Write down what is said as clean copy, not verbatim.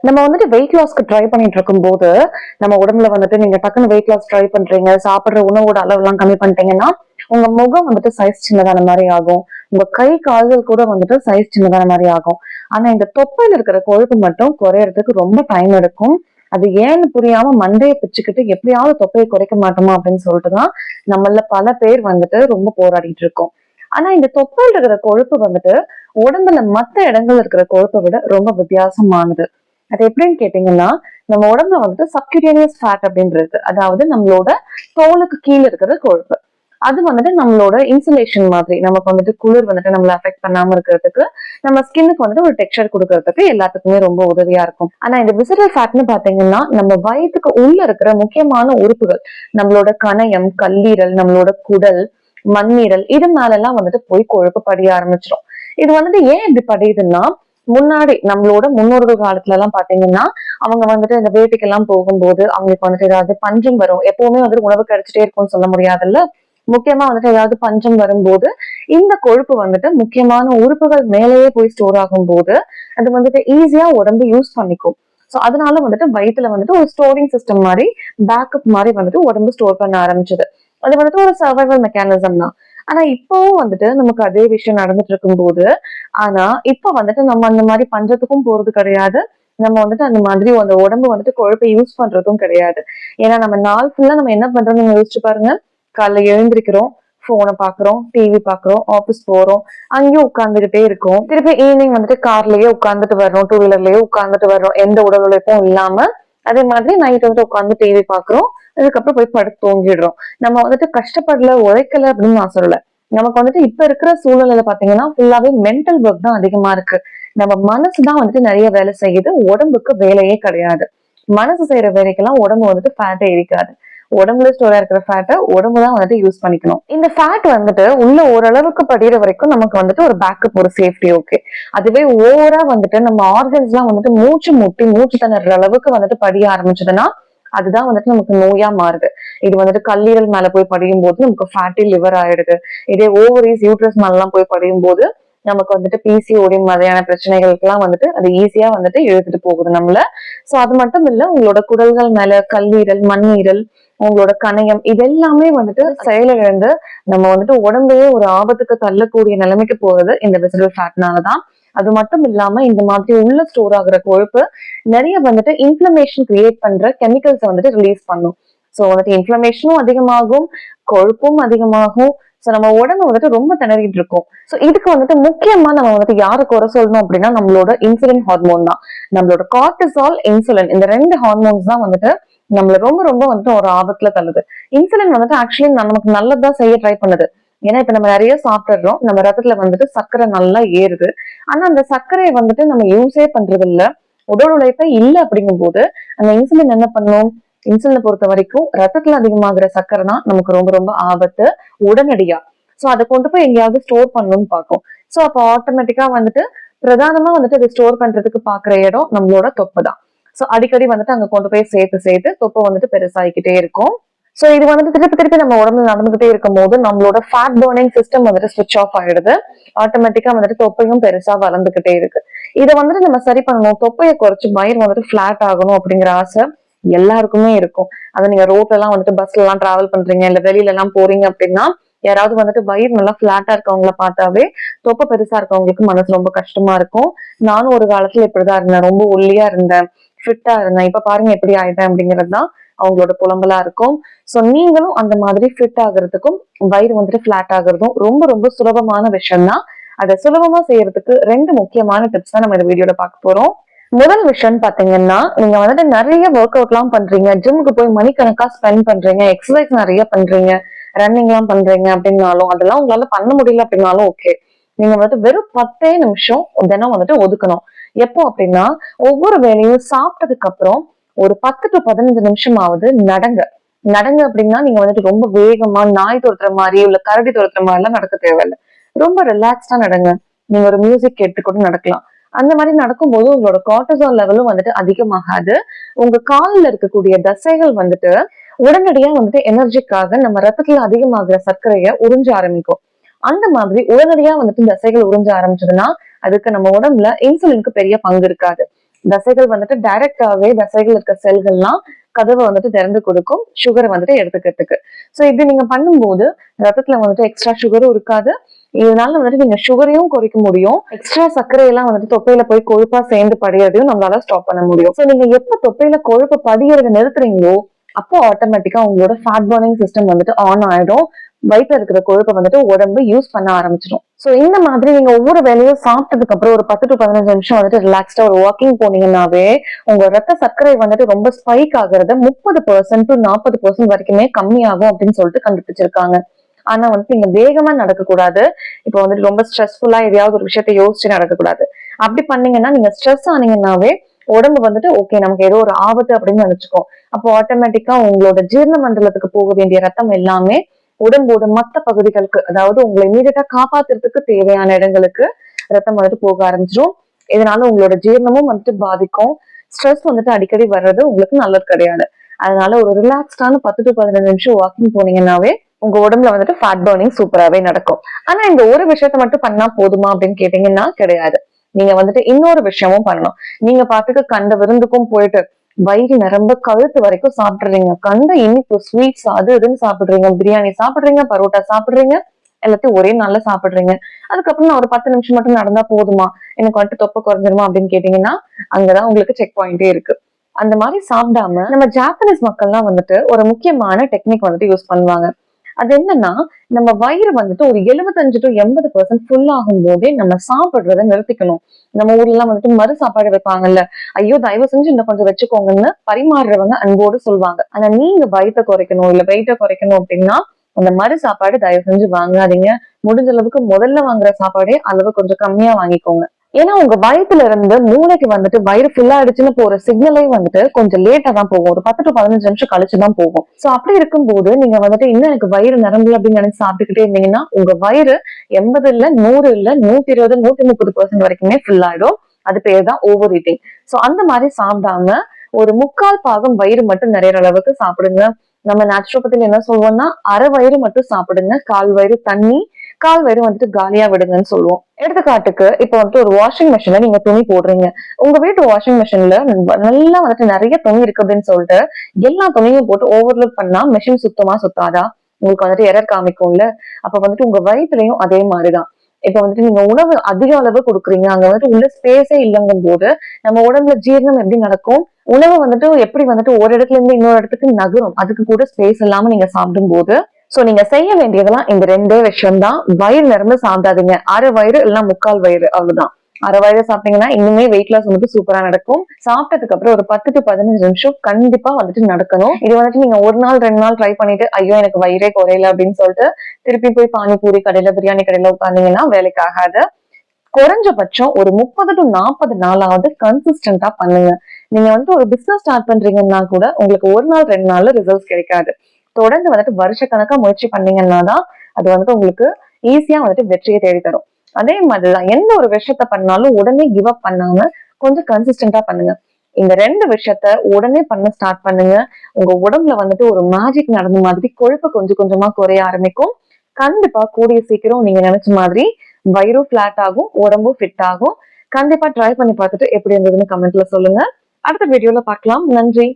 நம்ம வந்துட்டு wait லாஸ்க்கு try பண்ணிட்டு இருக்கும் போது நம்ம உடம்புல வந்துட்டு நீங்க டக்குன்னு வெயிட் லாஸ் ட்ரை பண்றீங்க, சாப்பிடுற உணவோட அளவு எல்லாம் கம்மி பண்ணிட்டீங்கன்னா உங்க முகம் வந்துட்டு சைஸ் சின்னதான மாதிரி ஆகும். உங்க கை கால்கள் கூட வந்துட்டு சைஸ் சின்னதான மாதிரி ஆகும். ஆனா இந்த தொப்பையில இருக்கிற கொழுப்பு மட்டும் குறையறதுக்கு ரொம்ப டைம் எடுக்கும். அது ஏன்னு புரியாம மண்டையை பிச்சுக்கிட்டு எப்படியாவது தொப்பையை குறைக்க மாட்டோமா அப்படின்னு சொல்லிட்டுதான் நம்மள பல பேர் வந்துட்டு ரொம்ப போராடிட்டு இருக்கோம். ஆனா இந்த தொப்பையில் இருக்கிற கொழுப்பு வந்துட்டு உடம்புல மத்த இடங்கள்ல இருக்கிற கொழுப்பை விட ரொம்ப வித்தியாசமானது. அது எப்படின்னு கேட்டீங்கன்னா, நம்ம உடம்புல வந்துட்டு சப்கியூட்டேனியஸ் ஃபேட் அப்படின்றது, அதாவது நம்மளோட தோலுக்கு கீழே இருக்கிற கொழுப்பு. அது வந்துட்டு நம்மளோட இன்சுலேஷன் மாதிரி, நமக்கு வந்துட்டு குளிர் வந்துட்டு நம்மள அஃபெக்ட் பண்ணாம இருக்கிறதுக்கு, நம்ம ஸ்கின்னுக்கு வந்துட்டு ஒரு டெக்ஸ்சர் கொடுக்கறதுக்கு எல்லாத்துக்குமே ரொம்ப உதவியா இருக்கும். ஆனா இந்த விசிரல் ஃபேட்னு பாத்தீங்கன்னா, நம்ம வயிற்றுக்கு உள்ள இருக்கிற முக்கியமான உறுப்புகள், நம்மளோட கணையம், கல்லீரல், நம்மளோட குடல், மண்ணீரல், இது மேல எல்லாம் வந்துட்டு போய் கொழுப்பு படிய ஆரம்பிச்சிடும். இது வந்துட்டு ஏன் இப்படி படியுதுன்னா, முன்னாடி நம்மளோட முன்னோர்கள் காலத்துல எல்லாம் பாத்தீங்கன்னா, அவங்க வந்துட்டு இந்த வேட்டைக்கெல்லாம் போகும்போது அவங்களுக்கு வந்துட்டு ஏதாவது பஞ்சம் வரும். எப்பவுமே வந்துட்டு உணவு கிடைச்சிட்டே இருக்கும்னு சொல்ல முடியாதுல்ல. முக்கியமா வந்துட்டு ஏதாவது பஞ்சம் வரும்போது இந்த கொழுப்பு வந்துட்டு முக்கியமான உறுப்புகள் மேலேயே போய் ஸ்டோர் ஆகும் போது அது வந்துட்டு ஈஸியா உடம்பு யூஸ் பண்ணிக்கும். சோ அதனால வந்துட்டு வயிற்றுல வந்துட்டு ஒரு ஸ்டோரிங் சிஸ்டம் மாதிரி, பேக்கப் மாதிரி வந்துட்டு உடம்பு ஸ்டோர் பண்ண ஆரம்பிச்சது. அது வந்துட்டு ஒரு சர்வைவல் மெக்கானிசம் தான். ஆனா இப்பவும் வந்துட்டு நமக்கு அதே விஷயம் நடந்துட்டு இருக்கும் போது, ஆனா இப்ப வந்துட்டு நம்ம அந்த மாதிரி பஞ்சத்துக்கும் போறது கிடையாது. நம்ம வந்துட்டு அந்த மாதிரி அந்த உடம்பு வந்துட்டு கொழுப்பை யூஸ் பண்றதும் கிடையாது. ஏன்னா நம்ம நாள் ஃபுல்லா நம்ம என்ன பண்றோம்னு நீங்க யோசிச்சு பாருங்க. காலைல எழுந்திருக்கிறோம், போனை பாக்குறோம், டிவி பாக்குறோம், ஆபீஸ் போறோம், அங்கேயும் உட்கார்ந்துகிட்டே இருக்கோம். திருப்பி ஈவினிங் வந்துட்டு கார்லயே உட்கார்ந்துட்டு வர்றோம், டூ வீலர்லயே உட்கார்ந்துட்டு வர்றோம், எந்த உடல் உழைப்பும் இல்லாம. அதே மாதிரி நைட் வந்துட்டு உட்கார்ந்து டிவி பாக்குறோம், அதுக்கப்புறம் போய் படுத்து தூங்கிடுறோம். நம்ம வந்துட்டு கஷ்டப்படல, உழைக்கல அப்படின்னு நான் சொல்லல. நமக்கு வந்துட்டு இப்ப இருக்கிற சூழ்நிலையில பாத்தீங்கன்னா ஃபுல்லாவே மென்டல் ஒர்க் தான் அதிகமா இருக்கு. நம்ம மனசுதான் வந்துட்டு நிறைய வேலை செய்யுது, உடம்புக்கு வேலையே கிடையாது. மனசு செய்யற வேலைக்கெல்லாம் உடம்பு வந்துட்டு ஃபேட்டே இருக்காது. உடம்புல ஸ்டோரா இருக்கிற ஃபேட்டை உடம்புதான் வந்துட்டு யூஸ் பண்ணிக்கணும். இந்த ஃபேட் வந்துட்டு உள்ள ஓரளவுக்கு படிகிற வரைக்கும் நமக்கு வந்துட்டு ஒரு பேக்கப், ஒரு சேஃப்டி ஓகே. அதுவே ஓவரா வந்துட்டு நம்ம ஆர்கன்ஸ் எல்லாம் வந்துட்டு மூச்சு முட்டி மூச்சு திணற அளவுக்கு வந்துட்டு படிய ஆரம்பிச்சதுன்னா அதுதான் வந்துட்டு நமக்கு நோயா மாறுது. இது வந்துட்டு கல்லீரல் மேல போய் படியும் போது நமக்கு ஃபேட்டி லிவர் ஆயிடுது. இதே ஓவரீஸ், யூட்ரஸ் மேல எல்லாம் போய் படியும் போது நமக்கு வந்துட்டு பிசிஓடி மாதிரியான பிரச்சனைகளுக்கு எல்லாம் வந்துட்டு அது ஈஸியா வந்துட்டு இழுத்துட்டு போகுது நம்மள. சோ அது மட்டும் இல்ல, உங்களோட குடல்கள் மேல கல்லீரல், மண்ணீரல், உங்களோட கணையம், இது எல்லாமே வந்துட்டு செயலிழந்து நம்ம வந்துட்டு உடம்பையே ஒரு ஆபத்துக்கு தள்ளக்கூடிய நிலைமைக்கு போறது இந்த விசிரல் ஃபேட்னாலதான். அது மட்டும் இல்லாம இந்த மாதிரி உள்ள ஸ்டோர் ஆகுற கொழுப்பு நிறைய வந்துட்டு இன்ஃபிளமேஷன் கிரியேட் பண்ற கெமிக்கல்ஸ் வந்துட்டு ரிலீஸ் பண்ணும். சோ வந்துட்டு இன்ஃபிளமேஷனும் அதிகமாகும், கொழுப்பும் அதிகமாகும். சோ நம்ம உடம்பு வந்துட்டு ரொம்ப திணறிட்டு இருக்கும். சோ இதுக்கு வந்துட்டு முக்கியமா நம்ம வந்துட்டு யாரு குறை சொல்லணும் அப்படின்னா நம்மளோட இன்சுலின் ஹார்மோன் தான். நம்மளோட கார்டிசால், இன்சுலின், இந்த ரெண்டு ஹார்மோன்ஸ் தான் வந்துட்டு நம்மள ரொம்ப ரொம்ப வந்துட்டு ஒரு ஆபத்துல தள்ளுது. இன்சுலின் வந்துட்டு ஆக்சுவலி நமக்கு நல்லதுதான் செய்ய ட்ரை பண்ணுது. ஏன்னா இப்ப நம்ம நிறைய சாப்பிடுறோம், நம்ம ரத்தத்துல வந்துட்டு சர்க்கரை நல்லா ஏறுது. ஆனா அந்த சர்க்கரையை வந்துட்டு நம்ம யூஸே பண்றது இல்ல, உடல் உழைப்பே இல்ல. அப்படிங்கும் போது அந்த இன்சுலின் என்ன பண்ணும்? இன்சுலினை பொறுத்த வரைக்கும் ரத்தத்துல அதிகமாகிற சர்க்கரை தான் நமக்கு ரொம்ப ரொம்ப ஆபத்து உடனடியா. சோ அதை கொண்டு போய் எங்கேயாவது ஸ்டோர் பண்ணணும்னு பார்க்கும். சோ அப்ப ஆட்டோமேட்டிக்கா வந்துட்டு பிரதானமா வந்துட்டு அதை ஸ்டோர் பண்றதுக்கு பாக்குற இடம் நம்மளோட தொப்பை தான். சோ அடிக்கடி வந்துட்டு அங்க கொண்டு போய் சேர்த்து சேர்த்து தொப்பை வந்துட்டு பெருசாகிக்கிட்டே இருக்கும். சோ இது வந்துட்டு திருப்பி திருப்பி நம்ம உடம்புல நடந்துகிட்டே இருக்கும் போது நம்மளோட ஃபேட் பர்னிங் சிஸ்டம் வந்துட்டு ஸ்விட்ச் ஆஃப் ஆயிடுது. ஆட்டோமேட்டிக்கா வந்துட்டு தொப்பையும் பெருசா வளர்ந்துகிட்டே இருக்கு. இதை வந்துட்டு நம்ம சரி பண்ணணும், தொப்பையை குறைச்சு வயிறு வந்துட்டு பிளாட் ஆகணும் அப்படிங்கிற ஆசை எல்லாருக்குமே இருக்கும். அதை நீங்க ரோட்ல எல்லாம் வந்துட்டு பஸ்ல எல்லாம் டிராவல் பண்றீங்க, இல்ல வெளியில எல்லாம் போறீங்க அப்படின்னா யாராவது வந்துட்டு வயிறு நல்லா பிளாட்டா இருக்கவங்கள பார்த்தாவே தொப்பை பெருசா இருக்கவங்களுக்கு மனசு ரொம்ப கஷ்டமா இருக்கும். நானும் ஒரு காலத்துல இப்படிதான் இருந்தேன், ரொம்ப ஒல்லியா இருந்தேன், ஃபிட்டா இருந்தேன். இப்ப பாருங்க எப்படி ஆயிட்டேன் அப்படிங்கறதுதான் அவங்களோட புலம்பலா இருக்கும். சோ நீங்களும் அந்த மாதிரி ஃபிட் ஆகுறதுக்கும் வயிறு வந்துட்டு பிளாட் ஆகுறதும் ரொம்ப ரொம்ப சுலபமான விஷயம் தான். அதை சுலபமா செய்யறதுக்கு ரெண்டு முக்கியமான டிப்ஸ் தான் நம்ம இந்த வீடியோல பார்க்க போறோம். முதல் விஷயம் பாத்தீங்கன்னா, நீங்க வந்துட்டு நிறைய ஒர்க் அவுட் எல்லாம் பண்றீங்க, ஜிம்முக்கு போய் மணிக்கணக்கா ஸ்பெண்ட் பண்றீங்க, எக்ஸசைஸ் நிறைய பண்றீங்க, ரன்னிங் எல்லாம் பண்றீங்க அப்படின்னாலும் அதெல்லாம் உங்களால பண்ண முடியல அப்படின்னாலும் ஓகே. நீங்க வந்துட்டு வெறும் 10 நிமிஷம் தினம் வந்துட்டு ஒதுக்கணும். எப்போ அப்படின்னா, ஒவ்வொரு வேலையும் சாப்பிட்டதுக்கு அப்புறம் ஒரு 10 to 15 நிமிஷமாவது நடங்க. நடங்க அப்படின்னா நீங்க வந்துட்டு ரொம்ப வேகமா நாய் துரத்துற மாதிரி இல்ல கரடி துரத்துற மாதிரி எல்லாம் நடக்க தேவையில்லை. ரொம்ப ரிலாக்ஸ்டா நடங்க. நீங்க ஒரு மியூசிக் கேட்டு கூட நடக்கலாம். அந்த மாதிரி நடக்கும்போது உங்களோட கார்டிசால் லெவலும் வந்துட்டு அதிகமாகாது. உங்க காலில் இருக்கக்கூடிய தசைகள் வந்துட்டு உடனடியா வந்துட்டு எனர்ஜிக்காக நம்ம ரத்தத்துல அதிகமாகிற சர்க்கரையை உறிஞ்ச ஆரம்பிக்கும். அந்த மாதிரி உடனடியா வந்துட்டு தசைகள் உறிஞ்ச ஆரம்பிச்சதுன்னா அதுக்கு நம்ம உடம்புல இன்சுலினுக்கு பெரிய பங்கு இருக்காது. தசைகள் வந்துட்டு டைரக்டாவே தசைகள் இருக்க செல்கள்லாம் கதவை வந்துட்டு திறந்து கொடுக்கும் சுகரை வந்துட்டு எடுத்துக்கிறதுக்கு. சோ இப்படி நீங்க பண்ணும்போது ரத்தத்துல வந்துட்டு எக்ஸ்ட்ரா சுகரும் இருக்காது. இதனால வந்துட்டு நீங்க சுகரையும் குறைக்க முடியும். எக்ஸ்ட்ரா சர்க்கரை எல்லாம் வந்துட்டு தொப்பையில போய் கொழுப்பா சேர்ந்து படியறதையும் நம்மளால ஸ்டாப் பண்ண முடியும். சோ நீங்க எப்ப தொப்பையில கொழுப்பு படியறதை நிறுத்துறீங்களோ அப்போ ஆட்டோமேட்டிக்கா உங்களோட ஃபேட் பர்னிங் சிஸ்டம் வந்துட்டு ஆன் ஆயிடும். வயிற்றுல இருக்கிற கொழுப்பை வந்துட்டு உடம்பு யூஸ் பண்ண ஆரம்பிச்சிடும். சோ இந்த மாதிரி நீங்க ஒவ்வொரு வேலையும் சாப்பிட்டதுக்கு அப்புறம் ஒரு 10 to 15 நிமிஷம் வந்துட்டு ரிலாக்ஸ்டா ஒரு வாக்கிங் போனீங்கன்னாவே உங்க ரத்த சர்க்கரை வந்துட்டு ரொம்ப ஸ்பைக் ஆகுறது 30% to 40% வரைக்குமே கம்மியாகும் அப்படின்னு சொல்லிட்டு கண்டுபிடிச்சிருக்காங்க. ஆனா வந்துட்டு நீங்க வேகமா நடக்கக்கூடாது. இப்ப வந்துட்டு ரொம்ப ஸ்ட்ரெஸ்ஃபுல்லா எதையாவது ஒரு விஷயத்த யோசிச்சு நடக்கக்கூடாது. அப்படி பண்ணீங்கன்னா நீங்க ஸ்ட்ரெஸ் ஆனீங்கன்னாவே உடம்பு வந்துட்டு ஓகே நமக்கு ஏதோ ஒரு ஆபத்து அப்படின்னு நினைச்சுக்கோ. அப்போ ஆட்டோமேட்டிக்கா உங்களோட ஜீரண மண்டலத்துக்கு போக வேண்டிய ரத்தம் எல்லாமே உடம்போட மத்த பகுதிகளுக்கு, அதாவது உங்களை இமீடியட்டா காப்பாத்துறதுக்கு தேவையான இடங்களுக்கு ரத்தம் வந்துட்டு போக ஆரம்பிச்சிடும். இதனால உங்களோட ஜீரணமும் வந்துட்டு பாதிக்கும். ஸ்ட்ரெஸ் வந்துட்டு அடிக்கடி வர்றது உங்களுக்கு நல்லது கிடையாது. அதனால ஒரு ரிலாக்ஸ்டான 10 to 15 நிமிஷம் வாக்கிங் போனீங்கன்னாவே உங்க உடம்புல வந்துட்டு ஃபேட் பர்னிங் சூப்பராவே நடக்கும். ஆனா இந்த ஒரு விஷயத்த மட்டும் பண்ணா போதுமா அப்படின்னு கேட்டீங்கன்னா கிடையாது. நீங்க வந்துட்டு இன்னொரு விஷயமும் பண்ணணும். நீங்க பாட்டுக்கு கண்ட விருந்துக்கும் போயிட்டு வயிறு நிரம்ப கழுத்து வரைக்கும் சாப்பிடுறீங்க, கண்ட இனிப்பு ஸ்வீட்ஸ் அது இதுன்னு சாப்பிடுறீங்க, பிரியாணி சாப்பிடுறீங்க, பரோட்டா சாப்பிடுறீங்க, எல்லாத்தையும் ஒரே நாள்ல சாப்பிடுறீங்க. அதுக்கப்புறம் நான் ஒரு 10 நிமிஷம் மட்டும் நடந்தா போதுமா, எனக்கு வந்துட்டு தொப்பை குறைஞ்சிருமா அப்படின்னு கேட்டீங்கன்னா அங்கதான் உங்களுக்கு செக் பாயிண்டே இருக்கு. அந்த மாதிரி சாப்பிடாம நம்ம ஜாப்பனீஸ் மக்கள்லாம் வந்துட்டு ஒரு முக்கியமான டெக்னிக் வந்துட்டு யூஸ் பண்ணுவாங்க. அது என்னன்னா, நம்ம வயிறு வந்துட்டு ஒரு 75 to 80% ஃபுல் ஆகும் போதே நம்ம சாப்பிடுறத நிறுத்திக்கணும். நம்ம ஊர்ல எல்லாம் வந்துட்டு மறு சாப்பாடு வைப்பாங்கல்ல, ஐயோ தயவு செஞ்சு இன்னும் கொஞ்சம் வச்சுக்கோங்கன்னு பரிமாறுறவங்க அன்போடு சொல்லுவாங்க. ஆனா நீங்க வயித்தை குறைக்கணும் இல்ல வெயிட்ட குறைக்கணும் அப்படின்னா அந்த மறு சாப்பாடு தயவு செஞ்சு வாங்காதீங்க. முடிஞ்ச அளவுக்கு முதல்ல வாங்குற சாப்பாடே அளவு கொஞ்சம் கம்மியா வாங்கிக்கோங்க. ஏன்னா உங்க வயிற்றுல இருந்து மூளைக்கு வந்துட்டு வயிறு ஃபுல்லா ஆயிடுச்சுன்னு போற சிக்னலே வந்துட்டு கொஞ்சம் லேட்டா தான் போகும். ஒரு 10 to 15 நிமிஷம் கழிச்சுதான் போகும். சோ அப்படி இருக்கும்போது நீங்க வந்துட்டு இன்னும் எனக்கு வயிறு நிரம்பல அப்படின்னு நினைச்சு சாப்பிட்டுக்கிட்டே இருந்தீங்கன்னா உங்க வயிறு 80 இல்ல 100 இல்ல 120 130% வரைக்குமே ஃபுல் ஆயிடும். அது பேர் தான் ஓவர் ஈட்டிங். சோ அந்த மாதிரி சாப்பிடாம ஒரு 3/4 பாகம் வயிறு மட்டும் நிறைய அளவுக்கு சாப்பிடுங்க. நம்ம நேச்சுரோபதியில என்ன சொல்லுவோம்னா அரை வயிறு மட்டும் சாப்பிடுங்க, 1/4 வயிறு தண்ணி, 1/4 வயிறு வந்துட்டு காலியா விடுங்கன்னு சொல்லுவோம். எடுத்துக்காட்டுக்கு இப்ப வந்துட்டு ஒரு வாஷிங் மிஷின்ல நீங்க துணி போடுறீங்க. உங்க வீட்டு வாஷிங் மிஷின்ல நல்லா வந்துட்டு நிறைய துணி இருக்கு அப்படின்னு சொல்லிட்டு எல்லா துணியும் போட்டு ஓவர்லோட் பண்ணா மிஷின் சுத்தமா சுத்தாதா? உங்களுக்கு வந்துட்டு எரர் காமிக்கும்ல. அப்ப வந்துட்டு உங்க வயிற்றுலயும் அதே மாதிரிதான். இப்ப வந்துட்டு நீங்க உணவு அதிக அளவு கொடுக்குறீங்க, அங்க வந்துட்டு உள்ள ஸ்பேஸே இல்லங்கும் போது நம்ம உடம்புல ஜீரணம் எப்படி நடக்கும்? உணவு வந்துட்டு எப்படி வந்துட்டு ஒரு இடத்துல இருந்து இன்னொரு இடத்துக்கு நகரும்? அதுக்கு கூட ஸ்பேஸ் இல்லாம நீங்க சாப்பிடும் போது சோ நீங்க செய்ய வேண்டியதெல்லாம் இந்த 2 விஷயம் தான். வயிறு நிரம்ப சாப்பிடாதீங்க. அரை வயிறு இல்லைன்னா 3/4 வயிறு, அவ்வளவுதான். அரை வயிறு சாப்பிட்டீங்கன்னா இன்னுமே வெயிட் லாஸ் வந்துட்டு சூப்பரா நடக்கும். சாப்பிட்டதுக்கு அப்புறம் ஒரு 10 to 15 நிமிஷம் கண்டிப்பா வந்துட்டு நடக்கணும். இது வந்துட்டு நீங்க ஒரு நாள் 2 நாள் ட்ரை பண்ணிட்டு ஐயோ எனக்கு வயிறே குறையல அப்படின்னு சொல்லிட்டு திருப்பி போய் பானிபூரி கடையில பிரியாணி கடையில உட்கார்ந்தீங்கன்னா வேலைக்கு ஆகாது. குறைஞ்சபட்சம் ஒரு 30 to 40 நாளாவது கன்சிஸ்டன்டா பண்ணுங்க. நீங்க வந்துட்டு ஒரு பிசினஸ் ஸ்டார்ட் பண்றீங்கன்னா கூட உங்களுக்கு ஒரு நாள் 2 நாள்ல ரிசல்ட்ஸ் கிடைக்காது. தொடர்ந்து வந்துட்டு வருஷ கணக்கா முயற்சி பண்ணீங்கன்னா தான் அது வந்துட்டு உங்களுக்கு ஈஸியா வந்துட்டு வெற்றியை தேடி தரும். அதே மாதிரிதான் எந்த ஒரு விஷயத்த பண்ணாலும் உடனே கிவ் அப் பண்ணாம கொஞ்சம் கன்சிஸ்டன்டா பண்ணுங்க. இந்த 2 விஷயத்த உடனே பண்ண ஸ்டார்ட் பண்ணுங்க. உங்க உடம்புல வந்துட்டு ஒரு மேஜிக் நடந்த மாதிரி கொழுப்பு கொஞ்சம் கொஞ்சமா குறைய ஆரம்பிக்கும். கண்டிப்பா கூடிய சீக்கிரம் நீங்க நினைச்ச மாதிரி வயிறும் பிளாட் ஆகும், உடம்பும் ஃபிட் ஆகும். கண்டிப்பா ட்ரை பண்ணி பார்த்துட்டு எப்படி இருந்ததுன்னு கமெண்ட்ல சொல்லுங்க. அடுத்த வீடியோல பார்க்கலாம். நன்றி.